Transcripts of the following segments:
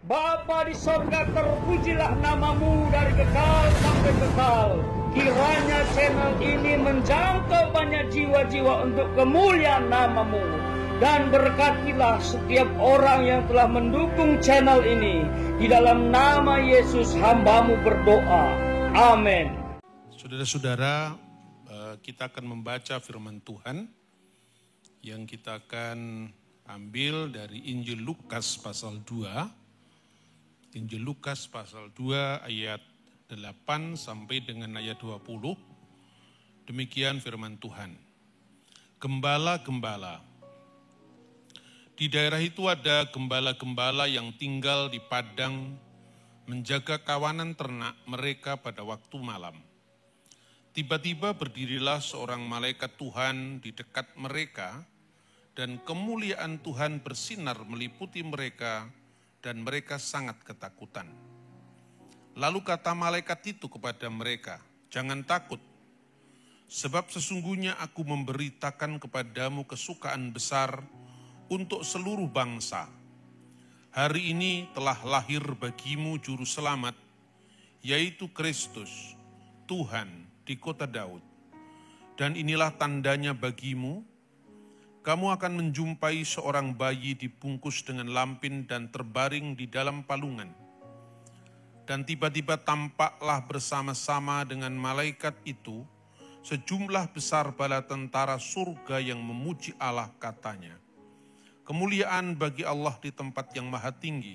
Bapa di sorga, terpujilah namamu dari kekal sampai kekal. Kiranya channel ini menjangkau banyak jiwa-jiwa untuk kemuliaan namamu. Dan berkatilah setiap orang yang telah mendukung channel ini. Di dalam nama Yesus hambamu berdoa. Amin. Saudara-saudara, kita akan membaca firman Tuhan yang kita akan ambil dari Injil Lukas pasal 2. Injil Lukas pasal 2 ayat 8 sampai dengan ayat 20. Demikian firman Tuhan. Gembala-gembala. Di daerah itu ada gembala-gembala yang tinggal di padang menjaga kawanan ternak mereka pada waktu malam. Tiba-tiba berdirilah seorang malaikat Tuhan di dekat mereka dan kemuliaan Tuhan bersinar meliputi mereka dan mereka sangat ketakutan. Lalu kata malaikat itu kepada mereka, "Jangan takut, sebab sesungguhnya aku memberitakan kepadamu kesukaan besar untuk seluruh bangsa. Hari ini telah lahir bagimu juru selamat, yaitu Kristus, Tuhan di kota Daud. Dan inilah tandanya bagimu, kamu akan menjumpai seorang bayi dibungkus dengan lampin dan terbaring di dalam palungan. Dan tiba-tiba tampaklah bersama-sama dengan malaikat itu sejumlah besar bala tentara surga yang memuji Allah, katanya, kemuliaan bagi Allah di tempat yang maha tinggi,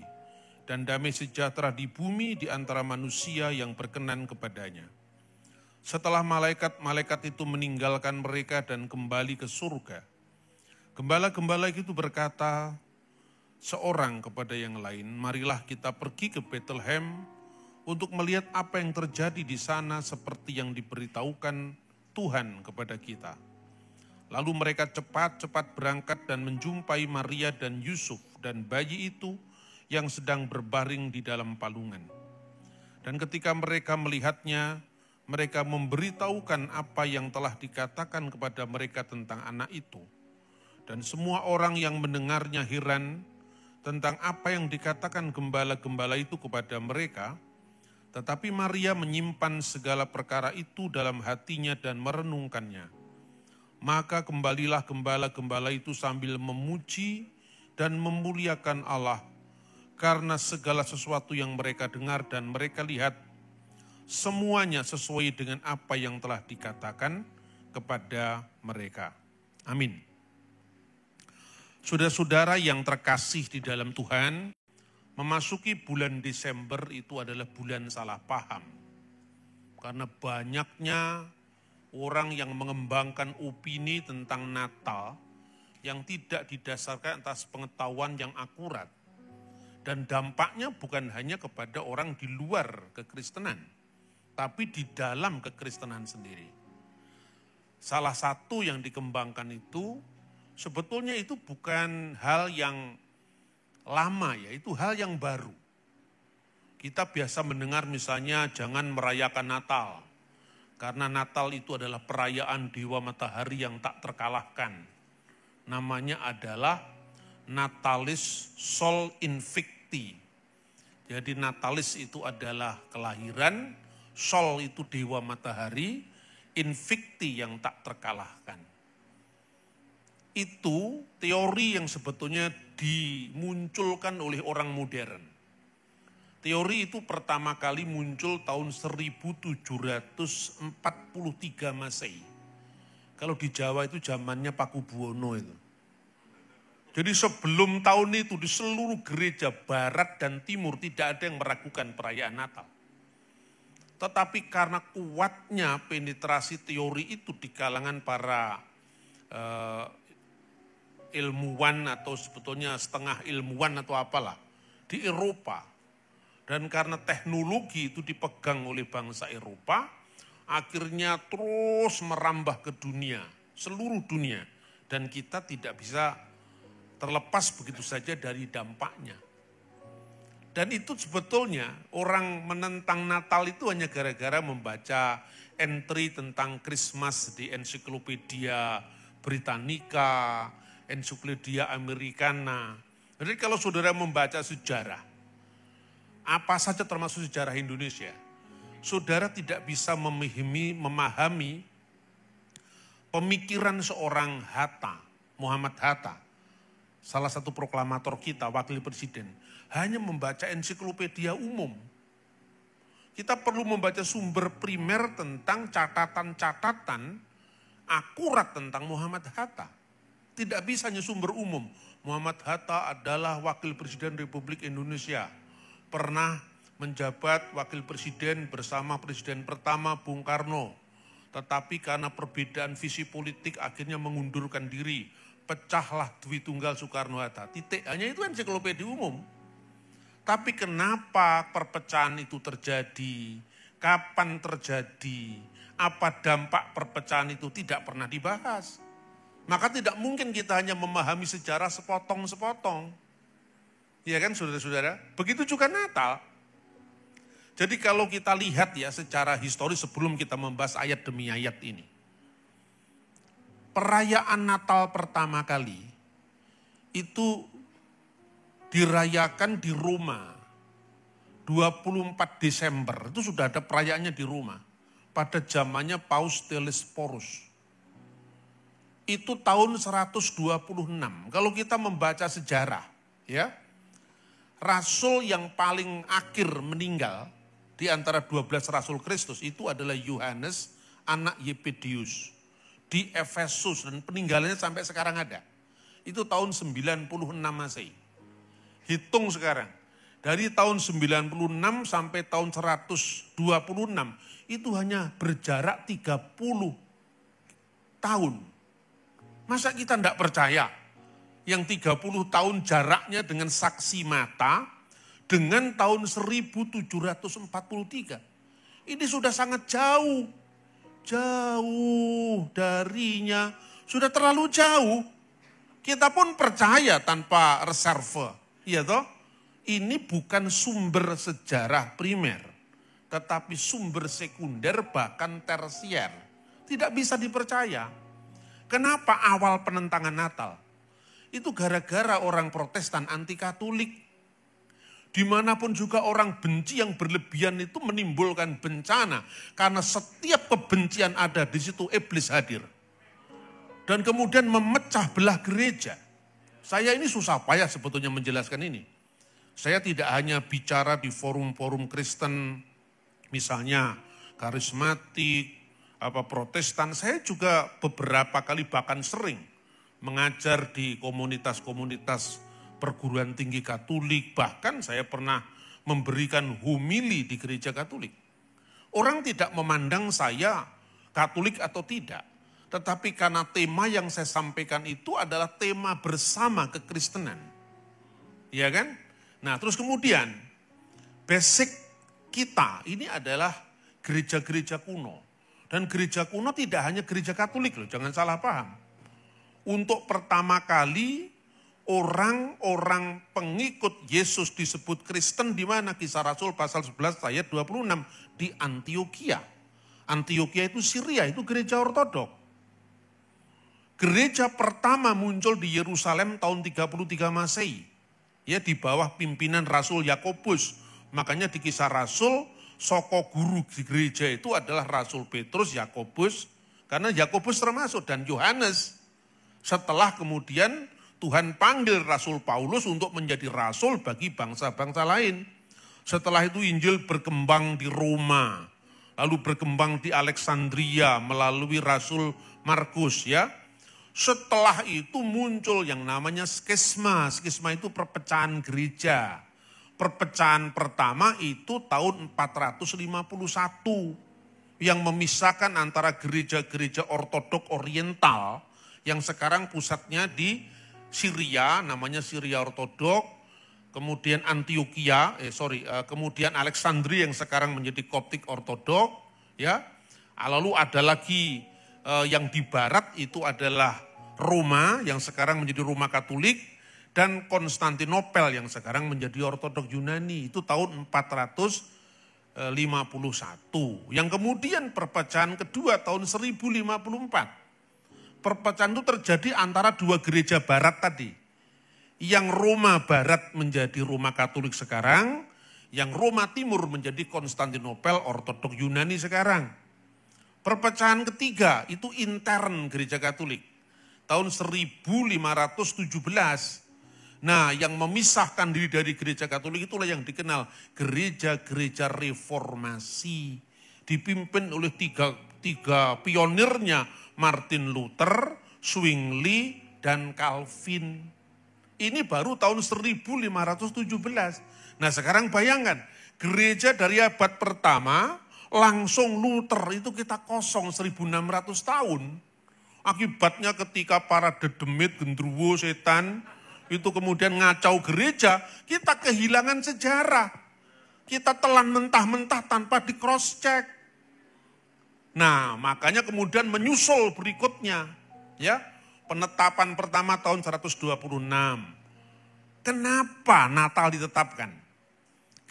dan damai sejahtera di bumi di antara manusia yang berkenan kepadanya." Setelah malaikat-malaikat itu meninggalkan mereka dan kembali ke surga, gembala-gembala itu berkata seorang kepada yang lain, "Marilah kita pergi ke Bethlehem untuk melihat apa yang terjadi di sana seperti yang diberitahukan Tuhan kepada kita." Lalu mereka cepat-cepat berangkat dan menjumpai Maria dan Yusuf dan bayi itu yang sedang berbaring di dalam palungan. Dan ketika mereka melihatnya, mereka memberitahukan apa yang telah dikatakan kepada mereka tentang anak itu. Dan semua orang yang mendengarnya heran tentang apa yang dikatakan gembala-gembala itu kepada mereka. Tetapi Maria menyimpan segala perkara itu dalam hatinya dan merenungkannya. Maka kembalilah gembala-gembala itu sambil memuji dan memuliakan Allah, karena segala sesuatu yang mereka dengar dan mereka lihat, semuanya sesuai dengan apa yang telah dikatakan kepada mereka. Amin. Saudara-saudara yang terkasih di dalam Tuhan, memasuki bulan Desember itu adalah bulan salah paham. Karena banyaknya orang yang mengembangkan opini tentang Natal yang tidak didasarkan atas pengetahuan yang akurat. Dan dampaknya bukan hanya kepada orang di luar kekristenan, tapi di dalam kekristenan sendiri. Salah satu yang dikembangkan itu sebetulnya itu bukan hal yang lama ya, itu hal yang baru. Kita biasa mendengar misalnya jangan merayakan Natal, karena Natal itu adalah perayaan Dewa Matahari yang tak terkalahkan. Namanya adalah Natalis Sol Invicti. Jadi Natalis itu adalah kelahiran, Sol itu Dewa Matahari, Invicti yang tak terkalahkan. Itu teori yang sebetulnya dimunculkan oleh orang modern. Teori itu pertama kali muncul tahun 1743 Masehi. Kalau di Jawa itu zamannya Pakubuwono itu. Jadi sebelum tahun itu di seluruh gereja barat dan timur tidak ada yang meragukan perayaan Natal. Tetapi karena kuatnya penetrasi teori itu di kalangan para ilmuwan atau sebetulnya setengah ilmuwan atau apalah di Eropa. Dan karena teknologi itu dipegang oleh bangsa Eropa, akhirnya terus merambah ke dunia, seluruh dunia. Dan kita tidak bisa terlepas begitu saja dari dampaknya. Dan itu sebetulnya orang menentang Natal itu hanya gara-gara membaca entry tentang Christmas di Ensiklopedia Britannica, Ensiklopedia Americana. Jadi kalau saudara membaca sejarah, apa saja termasuk sejarah Indonesia, saudara tidak bisa memahami pemikiran seorang Hatta, Muhammad Hatta, salah satu proklamator kita, wakil presiden, hanya membaca ensiklopedia umum. Kita perlu membaca sumber primer tentang catatan-catatan akurat tentang Muhammad Hatta. Tidak bisa hanya sumber umum. Muhammad Hatta adalah wakil presiden Republik Indonesia. Pernah menjabat wakil presiden bersama presiden pertama Bung Karno. Tetapi karena perbedaan visi politik akhirnya mengundurkan diri. Pecahlah Dwi Tunggal Soekarno-Hatta. Titik, hanya itu ensiklopedia umum. Tapi kenapa perpecahan itu terjadi? Kapan terjadi? Apa dampak perpecahan itu tidak pernah dibahas. Maka tidak mungkin kita hanya memahami sejarah sepotong-sepotong. Ya kan saudara-saudara? Begitu juga Natal. Jadi kalau kita lihat ya secara historis sebelum kita membahas ayat demi ayat ini. Perayaan Natal pertama kali itu dirayakan di Roma. 24 Desember itu sudah ada perayaannya di Roma. Pada zamannya Paus Telesphorus. Itu tahun 126. Kalau kita membaca sejarah, ya, rasul yang paling akhir meninggal di antara 12 rasul Kristus itu adalah Yohanes, anak Yepedeus di Efesus, dan peninggalannya sampai sekarang ada. Itu tahun 96 Masehi. Hitung sekarang, dari tahun 96 sampai tahun 126 itu hanya berjarak 30 tahun. Masa kita tidak percaya yang 30 tahun jaraknya dengan saksi mata dengan tahun 1743. Ini sudah sangat jauh. Jauh darinya, sudah terlalu jauh. Kita pun percaya tanpa reserve. Iya toh? Ini bukan sumber sejarah primer, tetapi sumber sekunder bahkan tersier. Tidak bisa dipercaya. Kenapa awal penentangan Natal? Itu gara-gara orang Protestan anti Katolik. Dimanapun juga orang benci yang berlebihan itu menimbulkan bencana. Karena setiap kebencian ada di situ iblis hadir. Dan kemudian memecah belah gereja. Saya ini susah payah sebetulnya menjelaskan ini. Saya tidak hanya bicara di forum-forum Kristen, misalnya karismatik, Protestan. Saya juga beberapa kali bahkan sering mengajar di komunitas-komunitas perguruan tinggi Katolik. Bahkan saya pernah memberikan homili di gereja Katolik. Orang tidak memandang saya Katolik atau tidak. Tetapi karena tema yang saya sampaikan itu adalah tema bersama kekristenan. Iya kan? Nah terus kemudian basic kita ini adalah gereja-gereja kuno. Dan gereja kuno tidak hanya gereja Katolik loh, jangan salah paham. Untuk pertama kali orang-orang pengikut Yesus disebut Kristen di mana? Kisah Rasul pasal 11 ayat 26 di Antioquia. Antioquia itu Syria, itu gereja ortodok. Gereja pertama muncul di Yerusalem tahun 33 Masehi. Ya di bawah pimpinan Rasul Yakobus. Makanya di Kisah Rasul soko guru di gereja itu adalah Rasul Petrus, Yakobus. Karena Yakobus termasuk dan Yohanes. Setelah kemudian Tuhan panggil Rasul Paulus untuk menjadi rasul bagi bangsa-bangsa lain. Setelah itu Injil berkembang di Roma. Lalu berkembang di Alexandria melalui Rasul Markus ya. Setelah itu muncul yang namanya skisma. Skisma itu perpecahan gereja. Perpecahan pertama itu tahun 451 yang memisahkan antara gereja-gereja ortodok oriental yang sekarang pusatnya di Syria, namanya Syria ortodok, kemudian Antioquia, kemudian Alexandria yang sekarang menjadi Koptik ortodok, ya. Lalu ada lagi yang di barat itu adalah Roma yang sekarang menjadi Roma Katolik. Dan Konstantinopel yang sekarang menjadi ortodok Yunani itu tahun 451. Yang kemudian perpecahan kedua tahun 1054. Perpecahan itu terjadi antara dua gereja barat tadi. Yang Roma Barat menjadi Roma Katolik sekarang, Yang Roma Timur menjadi Konstantinopel Ortodok Yunani sekarang. Perpecahan ketiga itu intern gereja Katolik. Tahun 1517. Nah, yang memisahkan diri dari gereja Katolik itulah yang dikenal gereja-gereja reformasi. Dipimpin oleh tiga pionirnya, Martin Luther, Zwingli, dan Calvin. Ini baru tahun 1517. Nah, sekarang bayangkan, gereja dari abad pertama langsung Luther itu kita kosong 1600 tahun. Akibatnya ketika para dedemit, gendruwo, setan itu kemudian ngacau gereja, kita kehilangan sejarah. Kita telan mentah-mentah tanpa di cross check. Nah, makanya kemudian menyusul berikutnya, ya. Penetapan pertama tahun 126. Kenapa Natal ditetapkan?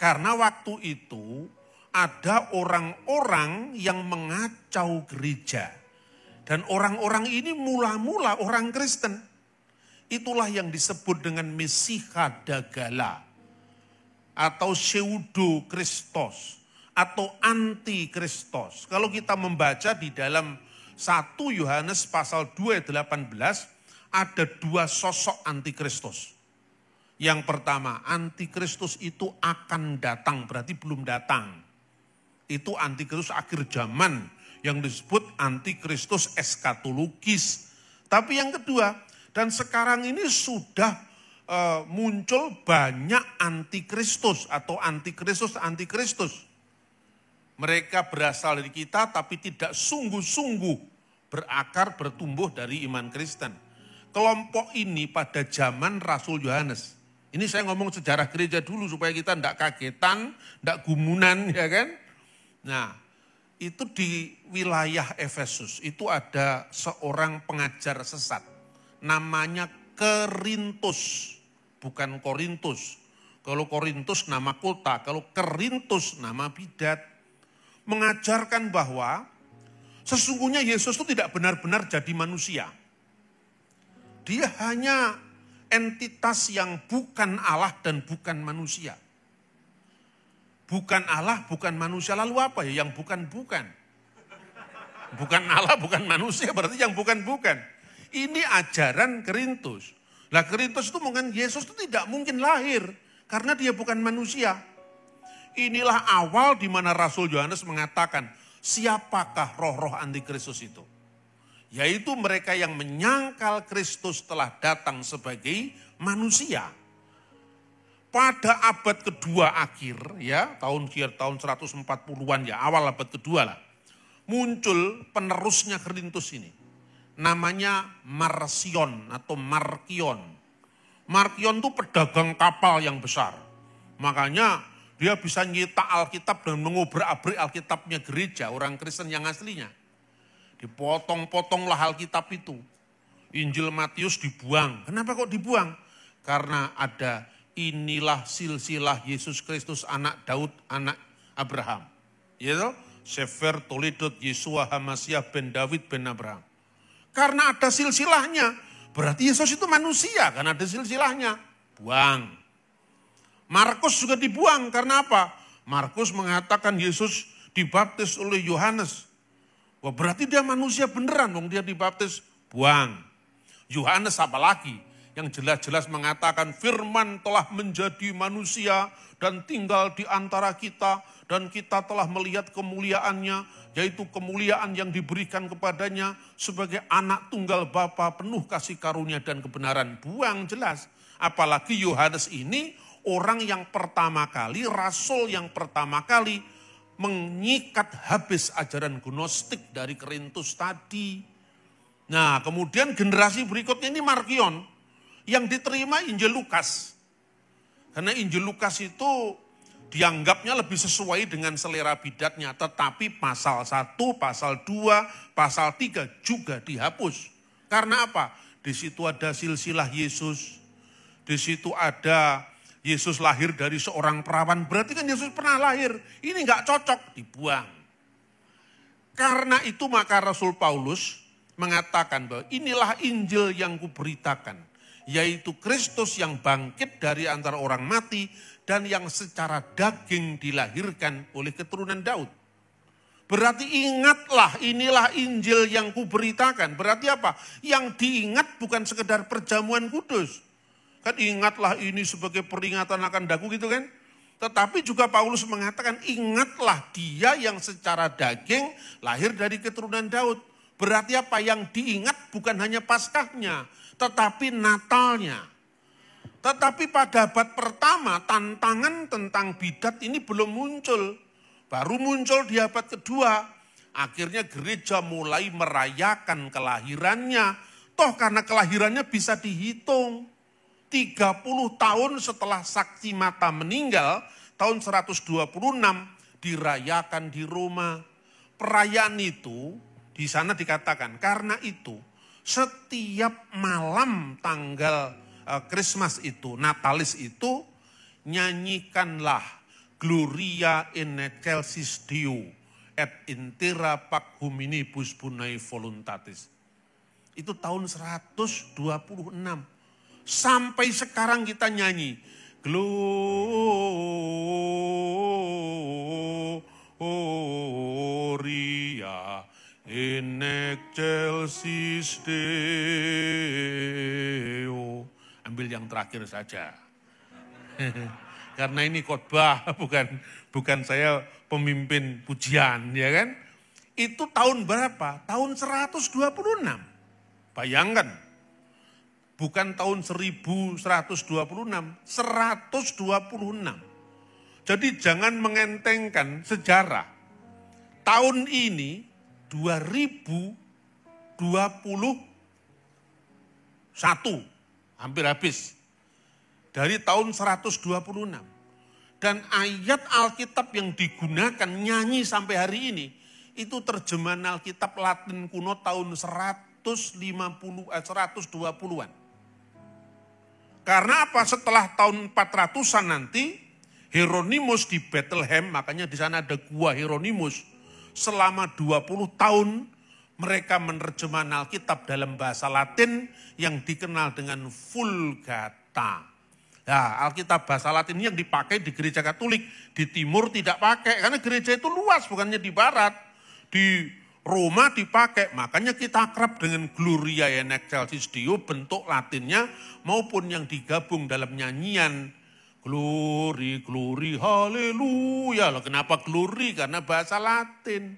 Karena waktu itu ada orang-orang yang mengacau gereja. Dan orang-orang ini mula-mula orang Kristen. Itulah yang disebut dengan Mesiha Dagala. Atau Pseudo Kristos. Atau Anti Kristos. Kalau kita membaca di dalam 1 Yohanes pasal 2 ayat 18. Ada dua sosok Anti Kristus. Yang pertama, Anti Kristus itu akan datang. Berarti belum datang. Itu Anti Kristus akhir zaman. Yang disebut Anti Kristus eskatologis. Tapi yang kedua, dan sekarang ini sudah muncul banyak antikristus atau antikristus. Mereka berasal dari kita tapi tidak sungguh-sungguh berakar bertumbuh dari iman Kristen. Kelompok ini pada zaman Rasul Yohanes. Ini saya ngomong sejarah gereja dulu supaya kita tidak kagetan, tidak gumunan, ya kan. Nah, itu di wilayah Efesus itu ada seorang pengajar sesat. Namanya Kerintus, bukan Korintus. Kalau Korintus nama kota, kalau Kerintus nama bidat. Mengajarkan bahwa sesungguhnya Yesus itu tidak benar-benar jadi manusia. Dia hanya entitas yang bukan Allah dan bukan manusia. Bukan Allah, bukan manusia, lalu apa ya yang bukan-bukan? Bukan Allah, bukan manusia, berarti yang bukan-bukan. Ini ajaran Kerintus. Lah Kerintus itu mungkin Yesus itu tidak mungkin lahir karena dia bukan manusia. Inilah awal di mana Rasul Yohanes mengatakan, siapakah roh-roh antikristus itu? Yaitu mereka yang menyangkal Kristus telah datang sebagai manusia. Pada abad kedua akhir, ya tahun 140-an ya, awal abad kedua lah. Muncul penerusnya Kerintus ini. Namanya Marcion atau Markion. Markion itu pedagang kapal yang besar. Makanya dia bisa nyita Alkitab dan mengobrak-abrik Alkitabnya gereja, orang Kristen yang aslinya. Dipotong-potonglah Alkitab itu. Injil Matius dibuang. Kenapa kok dibuang? Karena ada inilah silsilah Yesus Kristus anak Daud, anak Abraham. Yaitu Sefer Toledot Yesua Hamasiah ben David ben Abraham. Karena ada silsilahnya, berarti Yesus itu manusia, karena ada silsilahnya. Buang. Markus juga dibuang, karena apa? Markus mengatakan Yesus dibaptis oleh Yohanes. Wah, berarti dia manusia beneran, dong dia dibaptis. Buang. Yohanes apalagi? Yang jelas-jelas mengatakan firman telah menjadi manusia dan tinggal di antara kita. Dan kita telah melihat kemuliaannya, yaitu kemuliaan yang diberikan kepadanya sebagai anak tunggal Bapa penuh kasih karunia dan kebenaran. Buang jelas. Apalagi Yohanes ini orang yang pertama kali, rasul yang pertama kali mengikat habis ajaran gnostik dari Kerintus tadi. Nah, kemudian generasi berikutnya ini Markion yang diterima Injil Lukas. Karena Injil Lukas itu dianggapnya lebih sesuai dengan selera bidatnya. Tetapi pasal 1, pasal 2, pasal 3 juga dihapus. Karena apa? Di situ ada silsilah Yesus. Di situ ada Yesus lahir dari seorang perawan. Berarti kan Yesus pernah lahir. Ini enggak cocok, dibuang. Karena itu maka Rasul Paulus mengatakan bahwa inilah Injil yang kuberitakan. Yaitu Kristus yang bangkit dari antara orang mati dan yang secara daging dilahirkan oleh keturunan Daud. Berarti ingatlah, inilah Injil yang kuberitakan. Berarti apa? Yang diingat bukan sekedar perjamuan kudus. Kan ingatlah ini sebagai peringatan akan daku gitu kan. Tetapi juga Paulus mengatakan ingatlah dia yang secara daging lahir dari keturunan Daud. Berarti apa? Yang diingat bukan hanya Paskahnya, tetapi Natalnya. Tetapi pada abad pertama tantangan tentang bidat ini belum muncul. Baru muncul di abad kedua. Akhirnya gereja mulai merayakan kelahirannya. Toh karena kelahirannya bisa dihitung. 30 tahun setelah saksi mata meninggal, tahun 126 dirayakan di Roma. Perayaan itu di sana dikatakan karena itu setiap malam tanggal Christmas itu, Natalis itu, nyanyikanlah Gloria in excelsis Deo et intera pac hominibus bonae voluntatis. Itu tahun 126. Sampai sekarang kita nyanyi Gloria in excelsis Deo. Ambil yang terakhir saja. Karena ini khotbah, bukan saya pemimpin pujian, ya kan? Itu tahun berapa? Tahun 126. Bayangkan. Bukan tahun 1126, 126. Jadi jangan mengentengkan sejarah. Tahun ini 2021, hampir habis. Dari tahun 126. Dan ayat Alkitab yang digunakan nyanyi sampai hari ini, itu terjemahan Alkitab Latin kuno tahun 120-an. Karena apa? Setelah tahun 400-an nanti, Hieronymus di Bethlehem, makanya di sana ada gua Hieronymus, selama 20 tahun mereka menerjemahkan Alkitab dalam bahasa Latin yang dikenal dengan Vulgata. Nah, Alkitab bahasa Latin yang dipakai di gereja Katolik, di timur tidak pakai, karena gereja itu luas, bukannya di barat. Di Roma dipakai, makanya kita akrab dengan Gloria in excelsis Deo, bentuk Latinnya, maupun yang digabung dalam nyanyian. Glory, glory, haleluya. Kenapa glory? Karena bahasa Latin.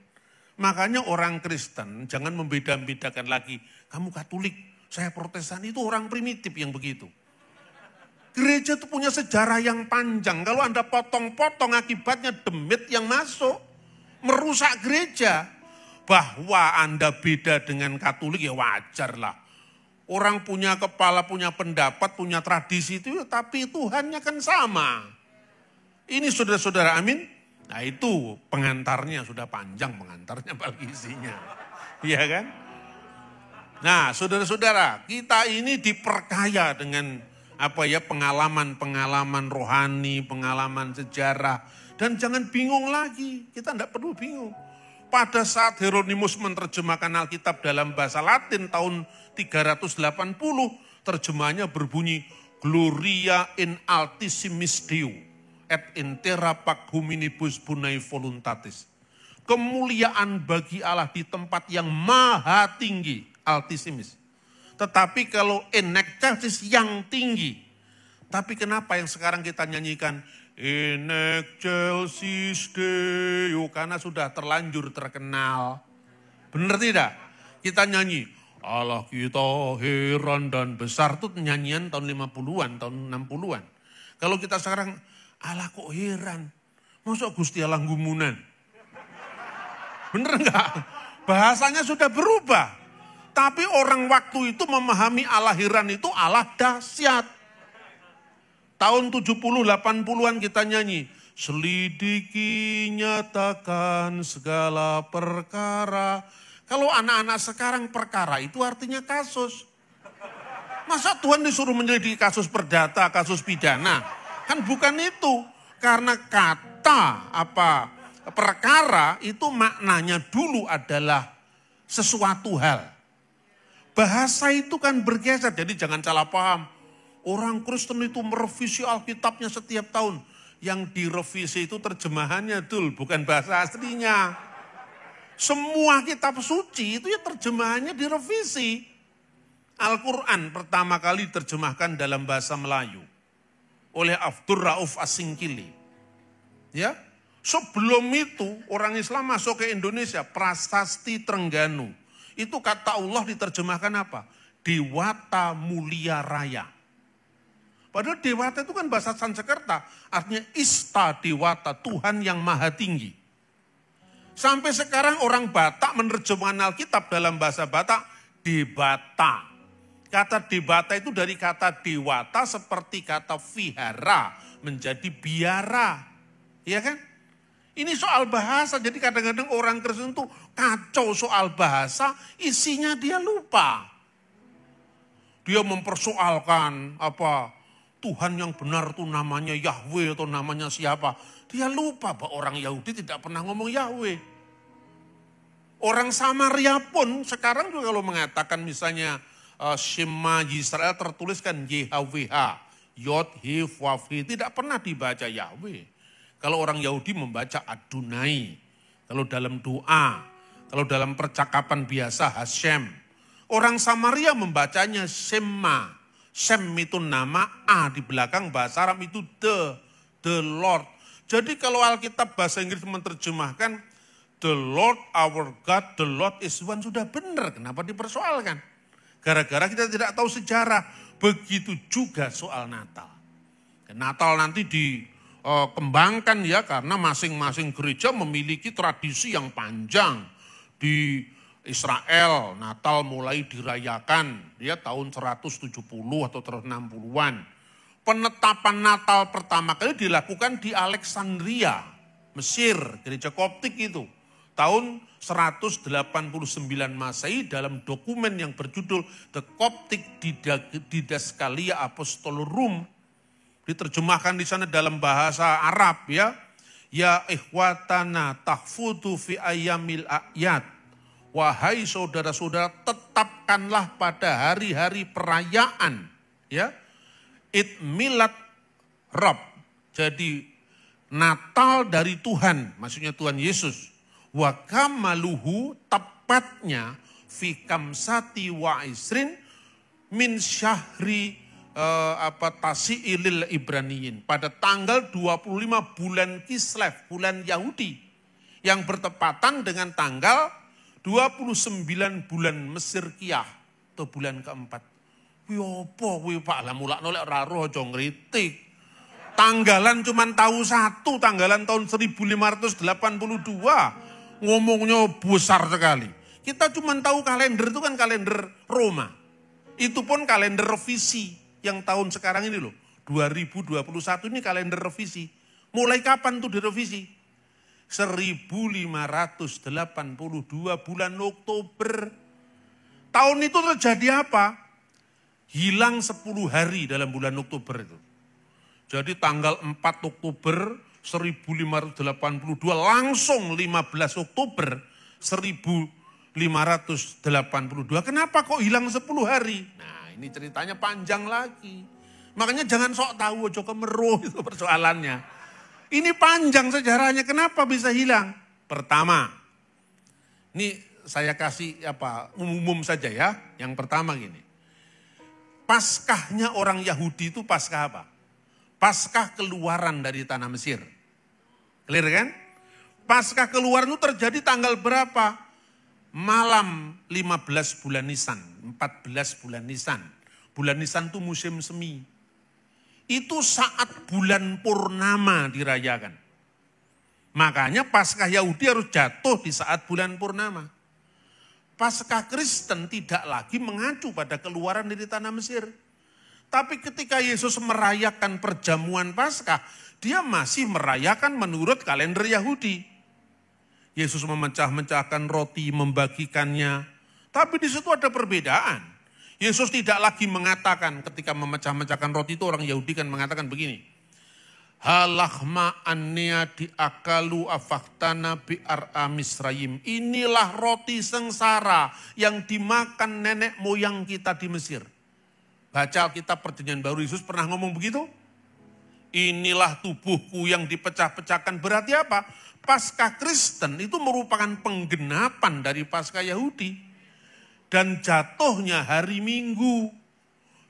Makanya orang Kristen jangan membeda-bedakan lagi. Kamu Katolik, saya Protestan, itu orang primitif yang begitu. Gereja itu punya sejarah yang panjang. Kalau Anda potong-potong akibatnya demit yang masuk. Merusak gereja. Bahwa Anda beda dengan Katolik ya wajar lah. Orang punya kepala, punya pendapat, punya tradisi itu. Tapi Tuhannya kan sama. Ini saudara-saudara, amin. Nah itu pengantarnya sudah panjang pengantarnya apalagi isinya. Iya kan? Nah saudara-saudara, kita ini diperkaya dengan pengalaman-pengalaman rohani, pengalaman sejarah. Dan jangan bingung lagi, kita tidak perlu bingung. Pada saat Hieronymus menerjemahkan Alkitab dalam bahasa Latin tahun 380, terjemahannya berbunyi, Gloria in altissimis Deo, et intera pac hominibus bonae voluntatis. Kemuliaan bagi Allah di tempat yang maha tinggi, altissimis. Tetapi kalau in excelsis yang tinggi. Tapi kenapa yang sekarang kita nyanyikan in excelsis Deo? Karena sudah terlanjur terkenal. Benar tidak? Kita nyanyi Allah kita heran dan besar. Itu nyanyian tahun 50-an, tahun 60-an. Kalau kita sekarang Allah kok heran. Masa Gusti Allah gumunan? Benar enggak? Bahasanya sudah berubah. Tapi orang waktu itu memahami Allah heran itu Allah dahsyat. Tahun 70-80-an kita nyanyi. Selidiki nyatakan segala perkara. Kalau anak-anak sekarang perkara itu artinya kasus. Masa Tuhan disuruh menyelidiki kasus perdata, kasus pidana? Kan bukan itu. Karena kata perkara itu maknanya dulu adalah sesuatu hal. Bahasa itu kan bergeser, jadi jangan salah paham. Orang Kristen itu merevisi Alkitabnya setiap tahun. Yang direvisi itu terjemahannya, Dul, bukan bahasa aslinya. Semua kitab suci itu ya terjemahannya direvisi. Al-Quran pertama kali diterjemahkan dalam bahasa Melayu oleh Abdur Rauf Asingkili. Ya, sebelum itu orang Islam masuk ke Indonesia, Prasasti Trengganu. Itu kata Allah diterjemahkan apa? Dewata Mulia Raya. Padahal Dewata itu kan bahasa Sanskerta, artinya Ista Dewata, Tuhan yang maha tinggi. Sampai sekarang orang Batak menerjemahkan Alkitab dalam bahasa Batak, Debata. Kata Debata itu dari kata Dewata seperti kata vihara menjadi biara. Iya kan? Ini soal bahasa, jadi kadang-kadang orang Kristen itu kacau soal bahasa, isinya dia lupa. Dia mempersoalkan apa Tuhan yang benar itu namanya Yahweh atau namanya siapa. Dia lupa bahwa orang Yahudi tidak pernah ngomong Yahweh. Orang Samaria pun sekarang juga kalau mengatakan misalnya Shema Yisrael tertuliskan YHWH, Yod, He, Vav, He, tidak pernah dibaca Yahweh. Kalau orang Yahudi membaca Adonai, kalau dalam doa, kalau dalam percakapan biasa Hashem. Orang Samaria membacanya Shema. Shem itu nama, A di belakang bahasa Arab itu the Lord. Jadi kalau Alkitab bahasa Inggris menerjemahkan the Lord our God, the Lord is one, sudah benar. Kenapa dipersoalkan? Gara-gara kita tidak tahu sejarah. Begitu juga soal Natal. Natal nanti dikembangkan ya karena masing-masing gereja memiliki tradisi yang panjang. Di Israel, Natal mulai dirayakan, dia tahun 170 atau 160-an. Penetapan Natal pertama kali dilakukan di Alexandria, Mesir, gereja Koptik itu. Tahun 189 Masehi dalam dokumen yang berjudul The Coptic Didascalia Apostolorum. Diterjemahkan di sana dalam bahasa Arab ya. Ya ikhwatana tahfudu fi ayyamil a'yad. Wahai saudara-saudara, tetapkanlah pada hari-hari perayaan, ya, Id Milad Rob. Jadi Natal dari Tuhan, maksudnya Tuhan Yesus. Wa kamaluhu, tepatnya fi kamsati wa isrin min syahri tasi'ilil Ibraniyin. Pada tanggal 25 bulan Kislev, bulan Yahudi, yang bertepatan dengan tanggal 29 bulan Mesir Kiyah atau bulan keempat. Yopo kuwi Pak, lah mulak nolek ora roh aja ngritik. Tanggalan cuman tahu satu, tanggalan tahun 1582. Ngomongnya besar sekali. Kita cuman tahu kalender itu kan kalender Roma. Itu pun kalender revisi yang tahun sekarang ini loh. 2021 ini kalender revisi. Mulai kapan tuh direvisi? 1582 bulan Oktober. Tahun itu terjadi apa? Hilang 10 hari dalam bulan Oktober itu. Jadi tanggal 4 Oktober 1582 langsung 15 Oktober 1582. Kenapa kok hilang 10 hari? Nah ini ceritanya panjang lagi. Makanya jangan sok tahu, ojo kemeruh itu persoalannya. Ini panjang sejarahnya, kenapa bisa hilang? Pertama, ini saya kasih umum saja ya. Yang pertama gini, Paskahnya orang Yahudi itu Paskah apa? Paskah keluaran dari tanah Mesir. Clear kan? Paskah keluaran itu terjadi tanggal berapa? Malam 15 bulan Nisan, 14 bulan Nisan. Bulan Nisan itu musim semi. Itu saat bulan purnama dirayakan. Makanya Paskah Yahudi harus jatuh di saat bulan purnama. Paskah Kristen tidak lagi mengacu pada keluaran dari tanah Mesir. Tapi ketika Yesus merayakan perjamuan Paskah, dia masih merayakan menurut kalender Yahudi. Yesus memecah-mecahkan roti, membagikannya. Tapi di situ ada perbedaan. Yesus tidak lagi mengatakan ketika memecah-mecahkan roti itu, orang Yahudi kan mengatakan begini. Halahma annea diakalu afaktana bi'ar'a Misrayim. Inilah roti sengsara yang dimakan nenek moyang kita di Mesir. Baca Alkitab Perjanjian Baru, Yesus pernah ngomong begitu? inilah tubuhku yang dipecah-pecahkan. Berarti apa? Paskah Kristen itu merupakan penggenapan dari Paskah Yahudi. Dan jatuhnya hari Minggu.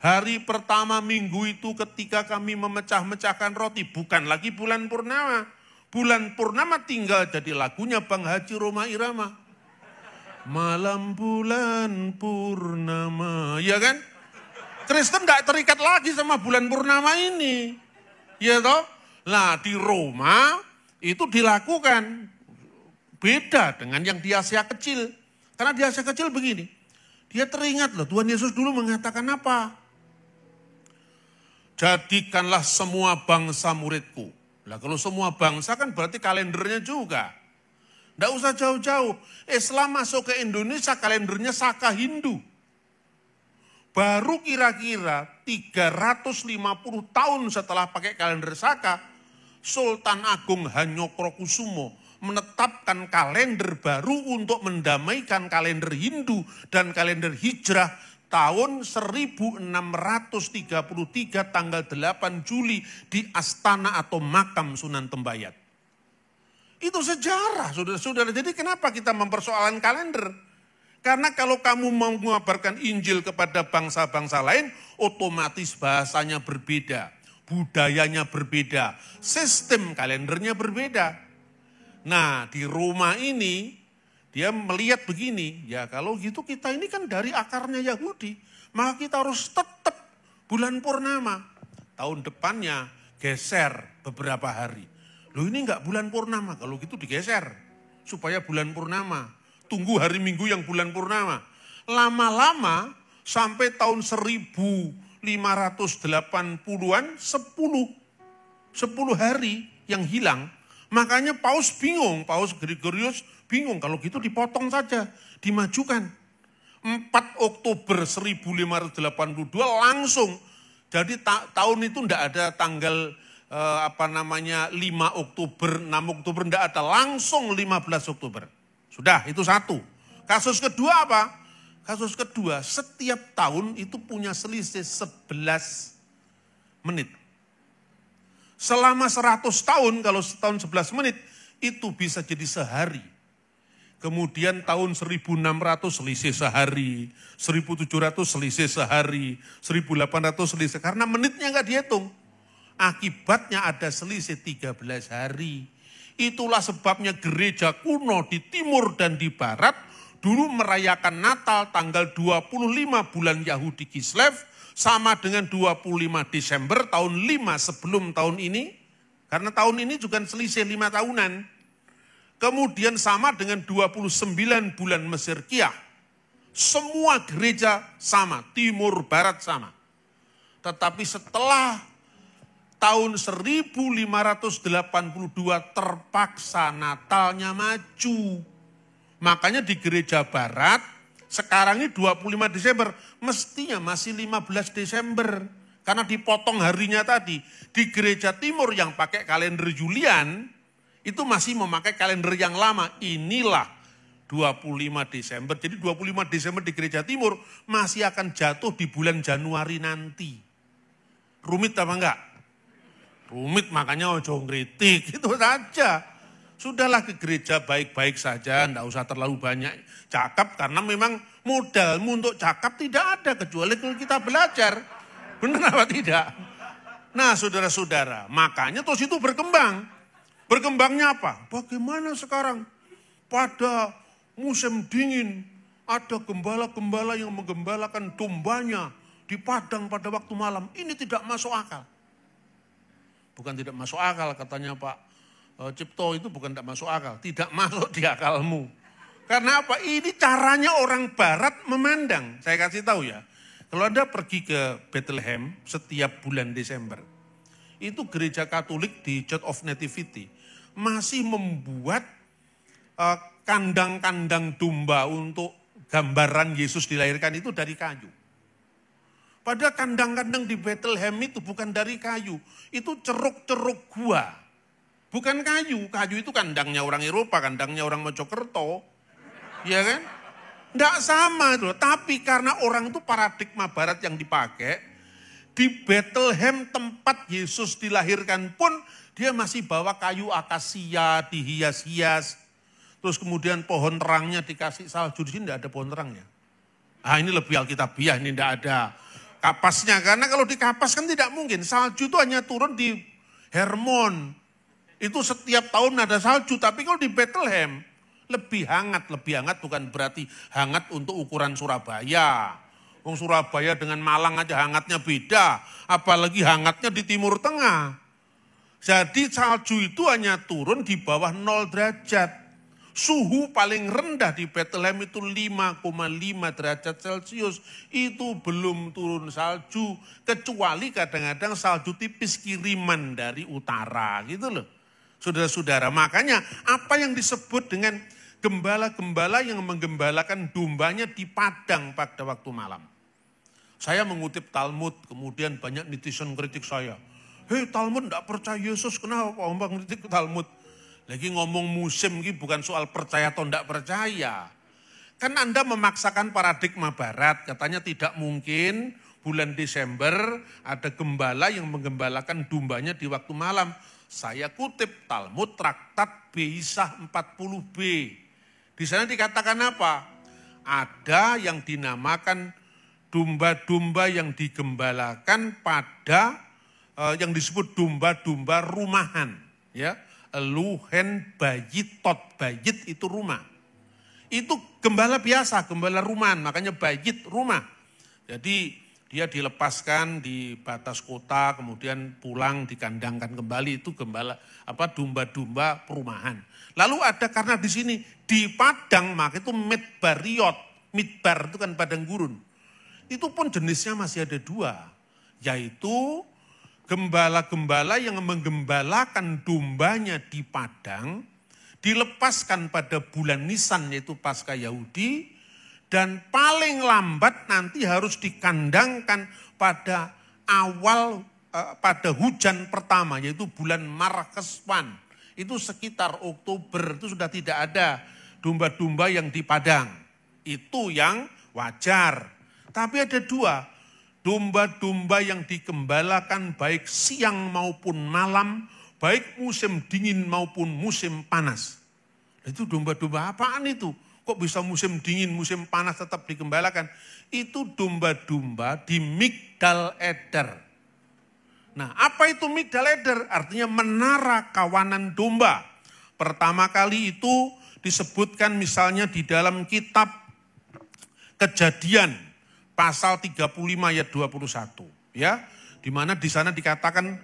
Hari pertama minggu itu ketika kami memecah-mecahkan roti. Bukan lagi bulan purnama. Bulan purnama tinggal jadi lagunya Bang Haji Roma Irama. Malam bulan purnama. Ya kan? Kristen gak terikat lagi sama bulan purnama ini. Ya toh? Nah di Roma itu dilakukan. Beda dengan yang di Asia Kecil. Karena di Asia Kecil begini. Dia teringat loh Tuhan Yesus dulu mengatakan apa? Jadikanlah semua bangsa muridku. Lah kalau semua bangsa kan berarti kalendernya juga. Nggak usah jauh-jauh. Islam masuk ke Indonesia kalendernya Saka Hindu. Baru kira-kira 350 tahun setelah pakai kalender Saka, Sultan Agung Hanyokrokusumo menetapkan kalender baru untuk mendamaikan kalender Hindu dan kalender Hijrah tahun 1633 tanggal 8 Juli di Astana atau makam Sunan Tembayat. Itu sejarah, saudara-saudara. Jadi kenapa kita mempersoalkan kalender? Karena kalau kamu mau mengabarkan Injil kepada bangsa-bangsa lain, otomatis bahasanya berbeda, budayanya berbeda, sistem kalendernya berbeda. Nah, di Roma ini, dia melihat begini, ya kalau gitu kita ini kan dari akarnya Yahudi, maka kita harus tetap bulan purnama. Tahun depannya geser beberapa hari. Loh ini enggak bulan purnama, kalau gitu digeser supaya bulan purnama. Tunggu hari Minggu yang bulan purnama. Lama-lama sampai tahun 1580-an 10 hari yang hilang. Makanya Paus bingung, Paus Gregorius bingung kalau gitu dipotong saja, dimajukan. 4 Oktober 1582 langsung. Jadi tahun itu enggak ada tanggal 5 Oktober, 6 Oktober enggak ada, langsung 15 Oktober. Sudah, itu satu. Kasus kedua apa? Kasus kedua, setiap tahun itu punya selisih 11 menit. Selama 100 tahun, kalau setahun 11 menit, itu bisa jadi sehari. Kemudian tahun 1600 selisih sehari, 1700 selisih sehari, 1800 selisih. Karena menitnya nggak dihitung. Akibatnya ada selisih 13 hari. Itulah sebabnya gereja kuno di timur dan di barat dulu merayakan Natal tanggal 25 bulan Yahudi Kislev sama dengan 25 Desember tahun 5 sebelum tahun ini. Karena tahun ini juga selisih 5 tahunan. Kemudian sama dengan 29 bulan Mesir Kiyah. Semua gereja sama, timur barat sama. Tetapi setelah tahun 1582 terpaksa Natalnya maju. Makanya di gereja barat sekarang ini 25 Desember, mestinya masih 15 Desember. Karena dipotong harinya tadi. Di gereja timur yang pakai kalender Julian, itu masih memakai kalender yang lama. Inilah 25 Desember. Jadi 25 Desember di gereja timur masih akan jatuh di bulan Januari nanti. Rumit apa enggak? Rumit, makanya ojo ngritik, itu saja. Sudahlah ke gereja baik-baik saja, enggak usah terlalu banyak cakap. Karena memang modalmu untuk cakap tidak ada, kecuali kalau kita belajar. Benar apa tidak? Nah saudara-saudara, makanya terus itu berkembang. Berkembangnya apa? Bagaimana sekarang pada musim dingin ada gembala-gembala yang menggembalakan dombanya di padang pada waktu malam. Ini tidak masuk akal. Bukan tidak masuk akal katanya Pak Cipto, itu bukan tidak masuk akal. Tidak masuk di akalmu. Karena apa? Ini caranya orang barat memandang. Saya kasih tahu ya. Kalau Anda pergi ke Bethlehem setiap bulan Desember. Itu gereja Katolik di Church of Nativity masih membuat kandang-kandang domba untuk gambaran Yesus dilahirkan itu dari kayu. Padahal kandang-kandang di Bethlehem itu bukan dari kayu. Itu ceruk-ceruk gua. Bukan kayu. Kayu itu kandangnya orang Eropa, kandangnya orang Mojokerto. Ya kan? Nggak sama itu. Tapi karena orang itu paradigma barat yang dipakai, Di Bethlehem tempat Yesus dilahirkan pun dia masih bawa kayu akasia dihias-hias. Terus kemudian pohon terangnya dikasih salju. Di sini tidak ada pohon terangnya. Ini lebih alkitabiah, ini tidak ada kapasnya. Karena kalau di kapas kan tidak mungkin. Salju itu hanya turun di Hermon. Itu setiap tahun ada salju. Tapi kalau di Bethlehem lebih hangat. Lebih hangat bukan berarti hangat untuk ukuran Surabaya. Wong Surabaya dengan Malang aja hangatnya beda. Apalagi hangatnya di Timur Tengah. Jadi salju itu hanya turun di bawah 0 derajat. Suhu paling rendah di Bethlehem itu 5,5 derajat Celcius. Itu belum turun salju. Kecuali kadang-kadang salju tipis kiriman dari utara gitu loh. Saudara-saudara, makanya apa yang disebut dengan gembala-gembala yang menggembalakan dombanya di padang pada waktu malam. Saya mengutip Talmud, kemudian banyak netizen kritik saya. Hei, Talmud tidak percaya Yesus, kenapa Pak kritik Talmud? Lagi ngomong musim ini bukan soal percaya atau tidak percaya. Kan Anda memaksakan paradigma barat, katanya tidak mungkin bulan Desember ada gembala yang menggembalakan dombanya di waktu malam. Saya kutip Talmud Traktat Beisah 40b. Di sana dikatakan apa? Ada yang dinamakan domba-domba yang digembalakan pada yang disebut domba-domba rumahan, ya. Eluhen bayitot, bayit itu rumah. Itu gembala biasa, gembala rumahan, makanya bayit rumah. Jadi dia dilepaskan di batas kota, kemudian pulang dikandangkan kembali, itu gembala domba-domba perumahan. Lalu ada karena di sini di padang, maka itu midbariot, midbar itu kan padang gurun. Itu pun jenisnya masih ada 2, yaitu gembala-gembala yang menggembalakan dombanya di padang, dilepaskan pada bulan Nisan yaitu Paskah Yahudi, dan paling lambat nanti harus dikandangkan pada pada hujan pertama yaitu bulan Markeswan. Itu sekitar Oktober, itu sudah tidak ada domba-domba yang di padang. Itu yang wajar. Tapi ada 2, domba-domba yang digembalakan baik siang maupun malam, baik musim dingin maupun musim panas. Itu domba-domba apaan itu? Kok bisa musim dingin, musim panas tetap digembalakan? Itu domba-domba di Migdal Eder. Nah, apa itu Migdal Eder? Artinya menara kawanan domba. Pertama kali itu disebutkan misalnya di dalam kitab Kejadian pasal 35 ayat 21, ya. Di mana di sana dikatakan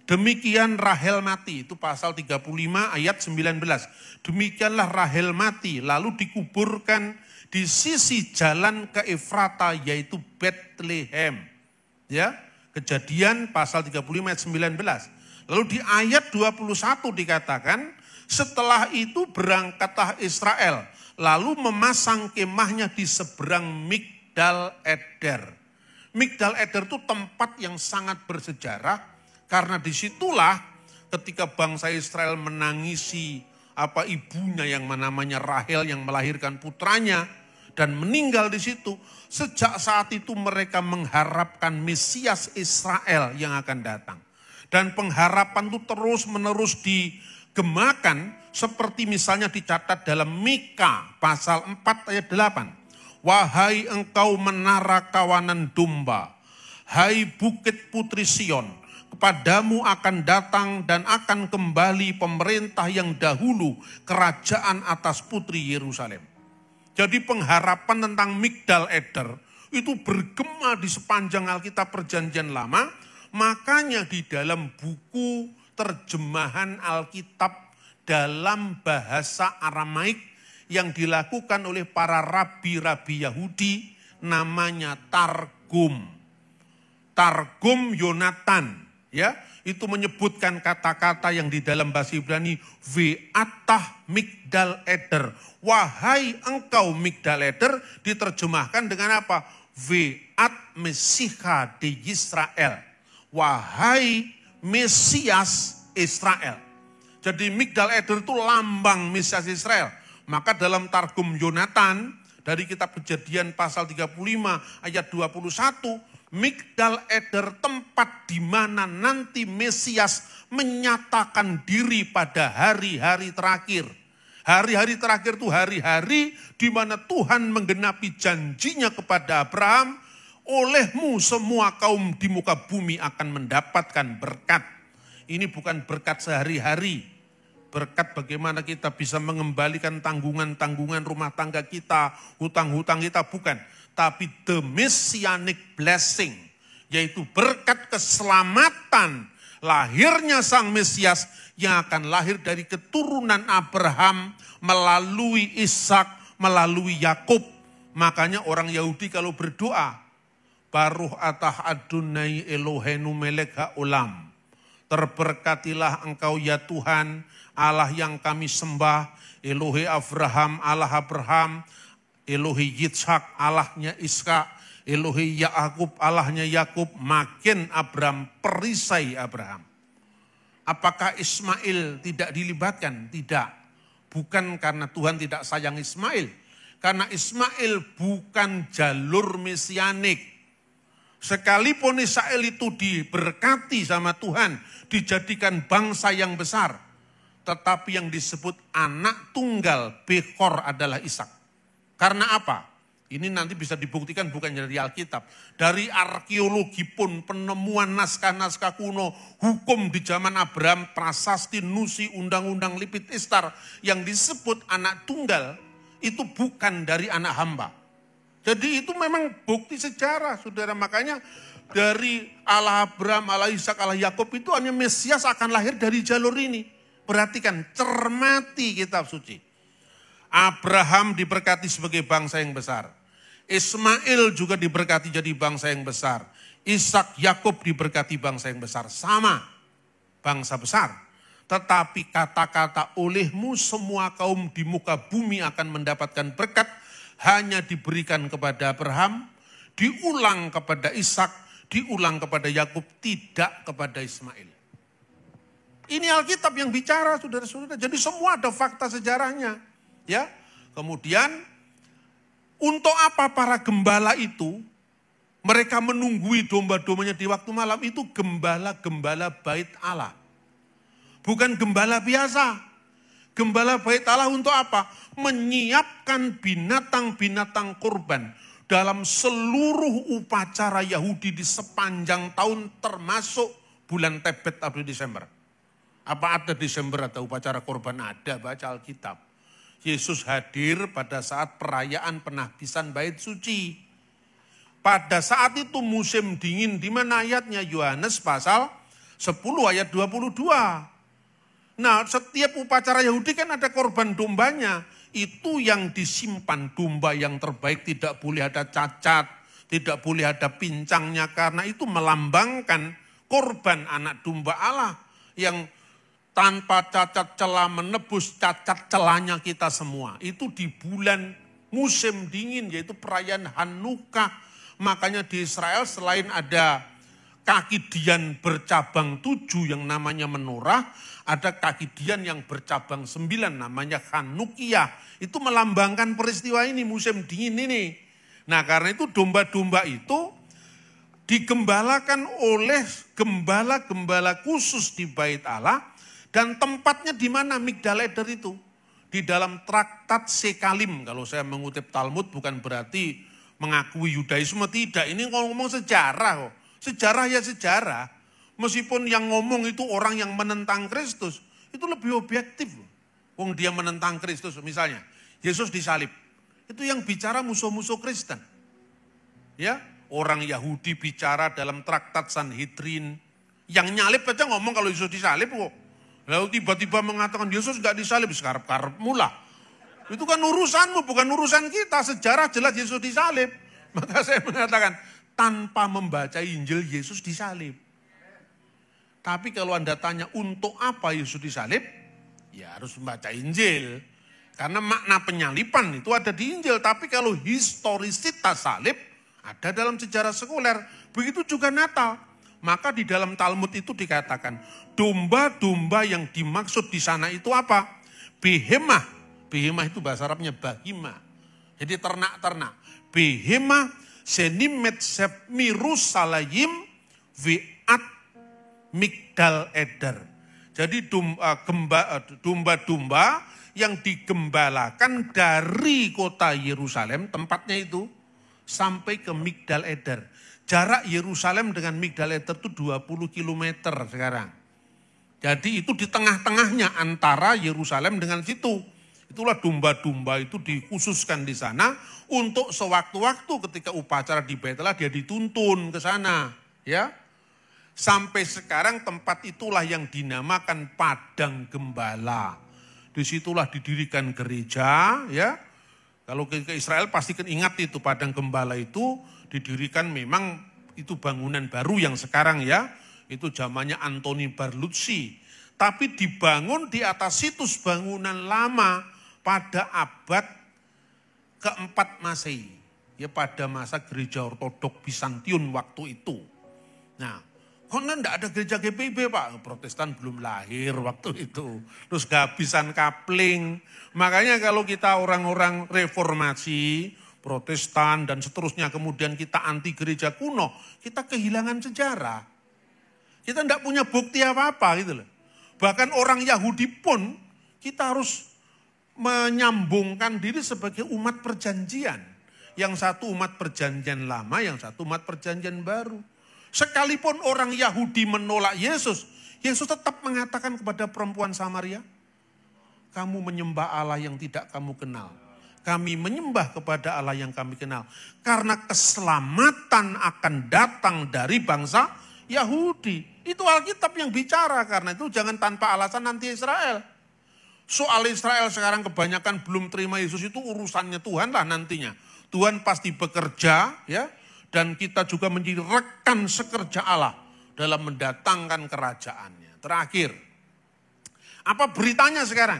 demikian Rahel mati, itu pasal 35 ayat 19. Demikianlah Rahel mati lalu dikuburkan di sisi jalan ke Efrata yaitu Bethlehem. Ya, Kejadian pasal 35 ayat 19. Lalu di ayat 21 dikatakan setelah itu berangkatlah Israel lalu memasang kemahnya di seberang Migdal Eder. Migdal Eder itu tempat yang sangat bersejarah karena disitulah ketika bangsa Israel menangisi ibunya yang namanya Rahel yang melahirkan putranya dan meninggal di situ. Sejak saat itu mereka mengharapkan Mesias Israel yang akan datang. Dan pengharapan itu terus menerus digemakan seperti misalnya dicatat dalam Mika pasal 4 ayat 8. Wahai engkau menara kawanan domba, hai bukit putri Sion, kepadamu akan datang dan akan kembali pemerintah yang dahulu kerajaan atas putri Yerusalem. Jadi pengharapan tentang Migdal Eder itu bergema di sepanjang Alkitab Perjanjian Lama. Makanya di dalam buku terjemahan Alkitab dalam bahasa Aramaik yang dilakukan oleh para rabi-rabi Yahudi namanya Targum. Targum Yonatan, ya, itu menyebutkan kata-kata yang di dalam bahasa Ibrani Ve'atah Migdal Eder. Wahai engkau Migdal Eder diterjemahkan dengan apa? Ve'at Mesiha di Israel. Wahai Mesias Israel. Jadi Migdal Eder itu lambang Mesias Israel. Maka dalam Targum Yonatan dari kitab Kejadian pasal 35 ayat 21 Migdal Eder, tempat di mana nanti Mesias menyatakan diri pada hari-hari terakhir. Hari-hari terakhir itu hari-hari di mana Tuhan menggenapi janjinya kepada Abraham, olehmu semua kaum di muka bumi akan mendapatkan berkat. Ini bukan berkat sehari-hari, berkat bagaimana kita bisa mengembalikan tanggungan-tanggungan rumah tangga kita, hutang-hutang kita, bukan. Tapi the messianic blessing, yaitu berkat keselamatan, lahirnya Sang Mesias yang akan lahir dari keturunan Abraham melalui Ishak, melalui Yakub. Makanya orang Yahudi kalau berdoa, Baruch atah Adonai Eloheinu melek haolam. Terberkatilah engkau ya Tuhan, Allah yang kami sembah, Elohe Abraham, Allah Abraham, Elohe Yitzhak, Allahnya Ishak, Elohe Yakub, Allahnya Yakub. Makin Abraham perisai Abraham. Apakah Ismail tidak dilibatkan? Tidak. Bukan karena Tuhan tidak sayang Ismail. Karena Ismail bukan jalur mesianik. Sekalipun Israel itu diberkati sama Tuhan, dijadikan bangsa yang besar. Tetapi yang disebut anak tunggal Bekor adalah Ishak. Karena apa? Ini nanti bisa dibuktikan bukan dari Alkitab. Dari arkeologi pun, penemuan naskah-naskah kuno, hukum di zaman Abraham, prasasti, nusi, undang-undang Lipit Istar, yang disebut anak tunggal, itu bukan dari anak hamba. Jadi itu memang bukti sejarah, saudara. Makanya dari Allah Abraham, Allah Ishak, Allah Yakub itu hanya Mesias akan lahir dari jalur ini. Perhatikan, cermati kitab suci. Abraham diberkati sebagai bangsa yang besar. Ismail juga diberkati jadi bangsa yang besar. Ishak, Yakub diberkati bangsa yang besar. Sama, bangsa besar. Tetapi kata-kata olehmu semua kaum di muka bumi akan mendapatkan berkat. Hanya diberikan kepada Abraham, diulang kepada Ishak, diulang kepada Yakub, tidak kepada Ismail. Ini Alkitab yang bicara, saudara-saudara. Jadi semua ada fakta sejarahnya. Ya, kemudian untuk apa para gembala itu mereka menunggui domba-dombanya di waktu malam? Itu gembala-gembala bait Allah. Bukan gembala biasa. Gembala bait Allah untuk apa? Menyiapkan binatang-binatang kurban dalam seluruh upacara Yahudi di sepanjang tahun termasuk bulan Tebet atau Desember. Apa ada Desember atau upacara kurban? Ada, baca Alkitab. Yesus hadir pada saat perayaan penahbisan bait suci. Pada saat itu musim dingin, di mana ayatnya? Yohanes pasal 10 ayat 22. Nah, setiap upacara Yahudi kan ada korban dombanya. Itu yang disimpan, domba yang terbaik, tidak boleh ada cacat, tidak boleh ada pincangnya, karena itu melambangkan korban anak domba Allah yang tanpa cacat celah menebus cacat celahnya kita semua. Itu di bulan musim dingin, yaitu perayaan Hanukkah. Makanya di Israel selain ada kaki dian bercabang 7 yang namanya menorah, ada kaki dian yang bercabang 9 namanya Hanukkah. Itu melambangkan peristiwa ini, musim dingin ini. Nah, karena itu domba-domba itu digembalakan oleh gembala-gembala khusus di bait Allah. Dan tempatnya di mana Migdal Eder itu? Di dalam traktat Sekalim. Kalau saya mengutip Talmud bukan berarti mengakui Yudaisme, tidak. Ini ngomong sejarah kok. Sejarah ya sejarah. Meskipun yang ngomong itu orang yang menentang Kristus, itu lebih objektif. Wong dia menentang Kristus, misalnya Yesus disalib. Itu yang bicara musuh-musuh Kristen. Ya, orang Yahudi bicara dalam traktat Sanhedrin. Yang nyalib aja ngomong kalau Yesus disalib kok. Lalu tiba-tiba mengatakan Yesus gak disalib, sekarep-karepmu lah. Itu kan urusanmu, bukan urusan kita. Sejarah jelas Yesus disalib. Maka saya mengatakan, tanpa membaca Injil Yesus disalib. Tapi kalau Anda tanya untuk apa Yesus disalib, ya harus membaca Injil. Karena makna penyalipan itu ada di Injil. Tapi kalau historisitas salib, ada dalam sejarah sekuler. Begitu juga Natal. Maka di dalam Talmud itu dikatakan, domba-domba yang dimaksud di sana itu apa? Behemah. Behemah itu bahasa Arabnya bahima. Jadi ternak-ternak. Behemah Senimet sep mirusalayim viat migdal eder. Jadi domba-domba yang digembalakan dari kota Yerusalem, tempatnya itu, sampai ke Migdal Eder. Jarak Yerusalem dengan Migdal Eder itu 20 km sekarang. Jadi itu di tengah-tengahnya antara Yerusalem dengan situ. Itulah domba-domba itu dikhususkan di sana untuk sewaktu-waktu ketika upacara di Betlah dia dituntun ke sana, ya. Sampai sekarang tempat itulah yang dinamakan Padang Gembala. Disitulah didirikan gereja, ya. Kalau ke Israel pasti kan ingat itu Padang Gembala itu didirikan, memang itu bangunan baru yang sekarang, ya. Itu zamannya Antoni Barluzzi. Tapi dibangun di atas situs bangunan lama pada abad keempat Masehi. Ya, pada masa gereja ortodok Bizantium waktu itu. Nah, karena enggak ada gereja GPIB Pak, Protestan belum lahir waktu itu. Terus kehabisan kapling. Makanya kalau kita orang-orang reformasi, Protestan dan seterusnya, kemudian kita anti gereja kuno, kita kehilangan sejarah. Kita enggak punya bukti apa-apa gitu loh. Bahkan orang Yahudi pun kita harus menyambungkan diri sebagai umat perjanjian. Yang satu umat perjanjian lama, yang satu umat perjanjian baru. Sekalipun orang Yahudi menolak Yesus, Yesus tetap mengatakan kepada perempuan Samaria, kamu menyembah Allah yang tidak kamu kenal. Kami menyembah kepada Allah yang kami kenal. Karena keselamatan akan datang dari bangsa Yahudi. Itu Alkitab yang bicara, karena itu jangan tanpa alasan anti Israel. Soal Israel sekarang kebanyakan belum terima Yesus, itu urusannya Tuhan lah nantinya. Tuhan pasti bekerja, ya. Dan kita juga menjadi rekan sekerja Allah dalam mendatangkan kerajaannya. Terakhir, apa beritanya sekarang?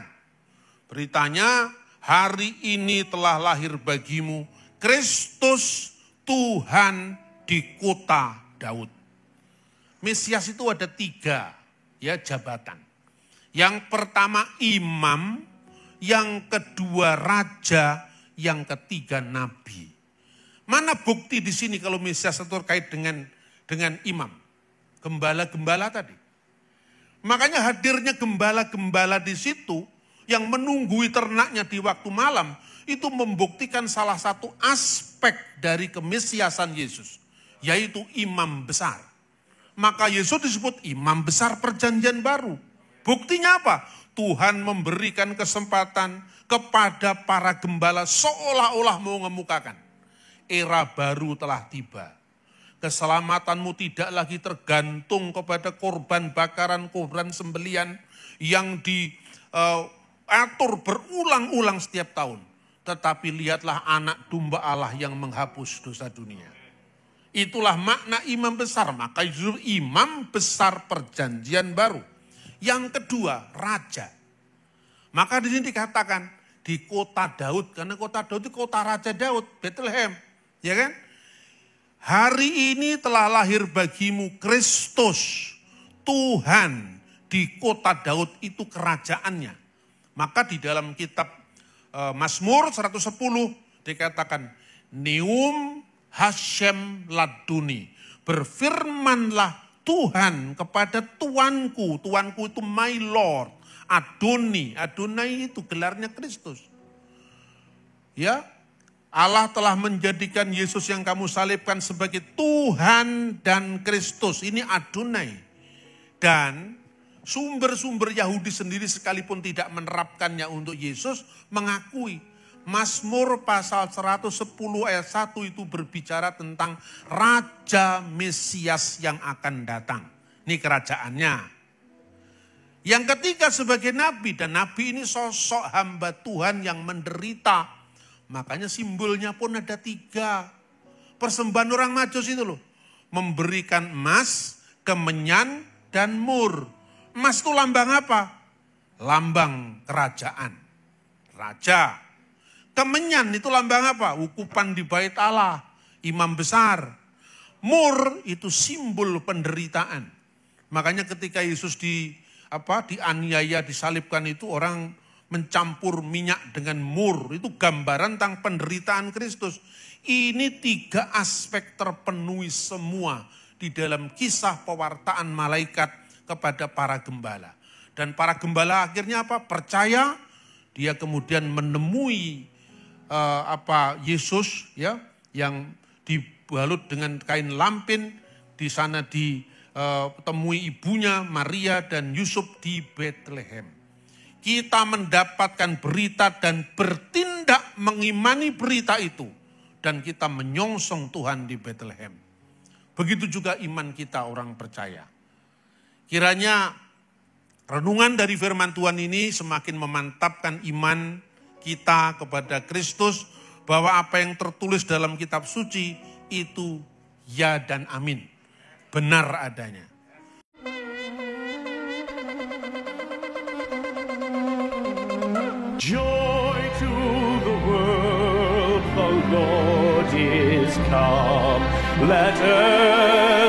Beritanya, hari ini telah lahir bagimu Kristus Tuhan di kota Daud. Mesias itu ada 3 ya jabatan. Yang pertama imam, yang kedua raja, yang ketiga nabi. Mana bukti di sini kalau Mesias itu terkait dengan imam? Gembala-gembala tadi. Makanya hadirnya gembala-gembala di situ yang menunggui ternaknya di waktu malam, itu membuktikan salah satu aspek dari kemesiasan Yesus, yaitu imam besar. Maka Yesus disebut imam besar perjanjian baru. Buktinya apa? Tuhan memberikan kesempatan kepada para gembala seolah-olah mau mengemukakan, era baru telah tiba. Keselamatanmu tidak lagi tergantung kepada korban bakaran, korban sembelian yang diatur berulang-ulang setiap tahun. Tetapi lihatlah anak domba Allah yang menghapus dosa dunia. Itulah makna imam besar. Maka imam besar perjanjian baru. Yang kedua, raja. Maka di sini dikatakan di kota Daud, karena kota Daud itu kota Raja Daud, Bethlehem. Ya kan? Hari ini telah lahir bagimu Kristus, Tuhan di kota Daud, itu kerajaannya. Maka di dalam kitab Mazmur 110 dikatakan, Neum Hashem Laduni, berfirmanlah Tuhan kepada Tuanku. Tuanku itu my Lord. Adoni itu gelarnya Kristus. Ya, Allah telah menjadikan Yesus yang kamu salibkan sebagai Tuhan dan Kristus. Ini Adonai. Dan sumber-sumber Yahudi sendiri sekalipun tidak menerapkannya untuk Yesus, mengakui. Mazmur pasal 110 ayat 1 itu berbicara tentang Raja Mesias yang akan datang. Ini kerajaannya. Yang ketiga sebagai nabi, dan nabi ini sosok hamba Tuhan yang menderita. Makanya simbolnya pun ada 3. Persembahan orang Majus itu loh. Memberikan emas, kemenyan, dan mur. Emas itu lambang apa? Lambang kerajaan. Raja. Kemenyan itu lambang apa? Ukupan di bait Allah. Imam besar. Mur itu simbol penderitaan. Makanya ketika Yesus dianiaya, disalibkan itu orang mencampur minyak dengan mur. Itu gambaran tentang penderitaan Kristus. Ini 3 aspek terpenuhi semua di dalam kisah pewartaan malaikat kepada para gembala. Dan para gembala akhirnya apa? Percaya. Dia kemudian menemui Yesus ya, yang dibalut dengan kain lampin. Di sana ditemui ibunya Maria dan Yusuf di Bethlehem. Kita mendapatkan berita dan bertindak mengimani berita itu. Dan kita menyongsong Tuhan di Bethlehem. Begitu juga iman kita orang percaya. Kiranya renungan dari firman Tuhan ini semakin memantapkan iman kita kepada Kristus. Bahwa apa yang tertulis dalam kitab suci itu ya dan amin. Benar adanya. Joy to the world, the Lord is come. Let earth